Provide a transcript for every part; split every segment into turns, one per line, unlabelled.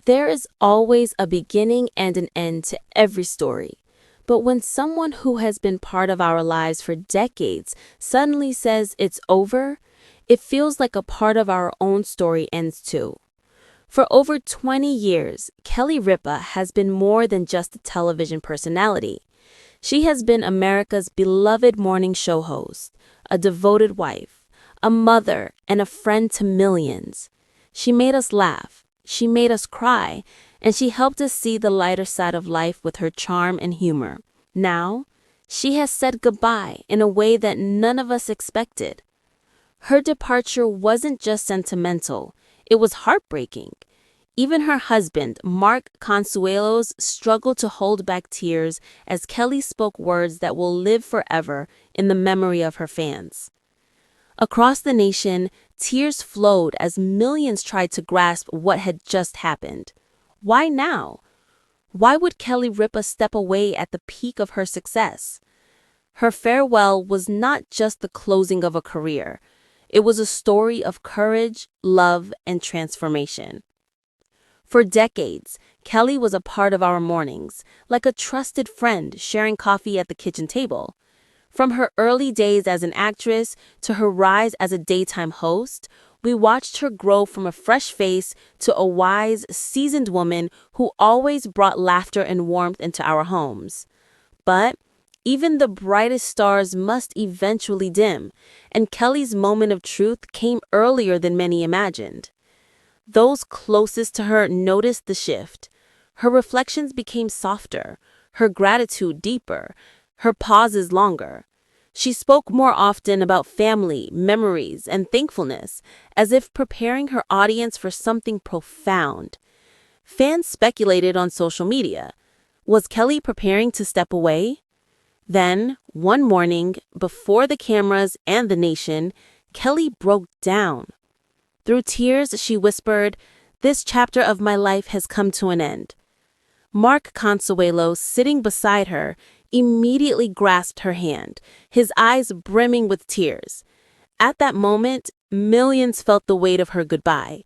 There is always a beginning and an end to every story. But when someone who has been part of our lives for decades suddenly says it's over, it feels like a part of our own story ends too. For over 20 years, Kelly Ripa has been more than just a television personality. She has been America's beloved morning show host, a devoted wife, a mother, and a friend to millions. She made us laugh, she made us cry, and she helped us see the lighter side of life with her charm and humor. Now, she has said goodbye in a way that none of us expected. Her departure wasn't just sentimental, it was heartbreaking. Even her husband, Mark Consuelos, struggled to hold back tears as Kelly spoke words that will live forever in the memory of her fans. Across the nation, tears flowed as millions tried to grasp what had just happened. Why now? Why would Kelly Ripa step away at the peak of her success? Her farewell was not just the closing of a career. It was a story of courage, love, and transformation. For decades, Kelly was a part of our mornings, like a trusted friend sharing coffee at the kitchen table. From her early days as an actress to her rise as a daytime host, we watched her grow from a fresh face to a wise, seasoned woman who always brought laughter and warmth into our homes. But even the brightest stars must eventually dim, and Kelly's moment of truth came earlier than many imagined. Those closest to her noticed the shift. Her reflections became softer, her gratitude deeper, her pauses longer. She spoke more often about family, memories, and thankfulness, as if preparing her audience for something profound. Fans speculated on social media. Was Kelly preparing to step away? Then, one morning, before the cameras and the nation, Kelly broke down. Through tears, she whispered, "This chapter of my life has come to an end." Mark Consuelo, sitting beside her, immediately grasped her hand, his eyes brimming with tears. At that moment, millions felt the weight of her goodbye.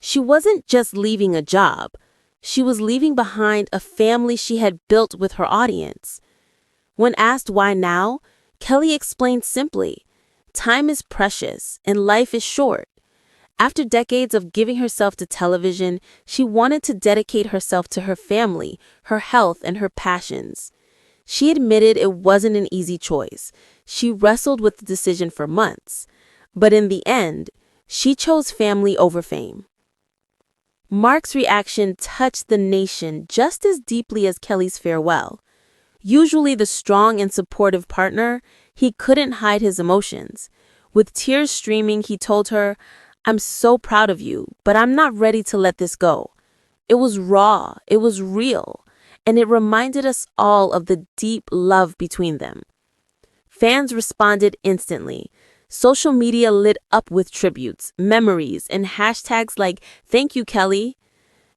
She wasn't just leaving a job. She was leaving behind a family she had built with her audience. When asked why now, Kelly explained simply, "Time is precious and life is short." After decades of giving herself to television, she wanted to dedicate herself to her family, her health, and her passions. She admitted it wasn't an easy choice. She wrestled with the decision for months. But in the end, she chose family over fame. Mark's reaction touched the nation just as deeply as Kelly's farewell. Usually the strong and supportive partner, he couldn't hide his emotions. With tears streaming, he told her, "I'm so proud of you, but I'm not ready to let this go." It was raw, it was real, and it reminded us all of the deep love between them. Fans responded instantly. Social media lit up with tributes, memories, and hashtags like "Thank you, Kelly."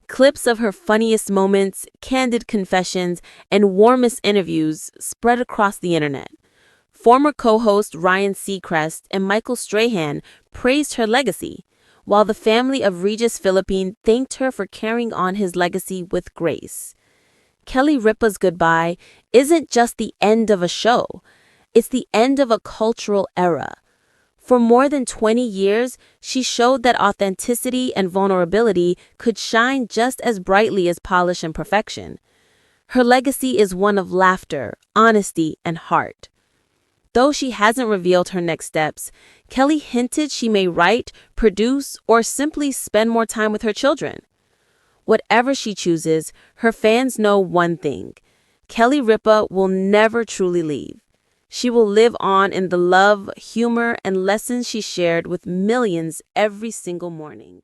Clips of her funniest moments, candid confessions, and warmest interviews spread across the internet. Former co-host Ryan Seacrest and Michael Strahan praised her legacy, while the family of Regis Philippine thanked her for carrying on his legacy with grace. Kelly Ripa's goodbye isn't just the end of a show, it's the end of a cultural era. For more than 20 years, she showed that authenticity and vulnerability could shine just as brightly as polish and perfection. Her legacy is one of laughter, honesty, and heart. Though she hasn't revealed her next steps, Kelly hinted she may write, produce, or simply spend more time with her children. Whatever she chooses, her fans know one thing: Kelly Ripa will never truly leave. She will live on in the love, humor, and lessons she shared with millions every single morning.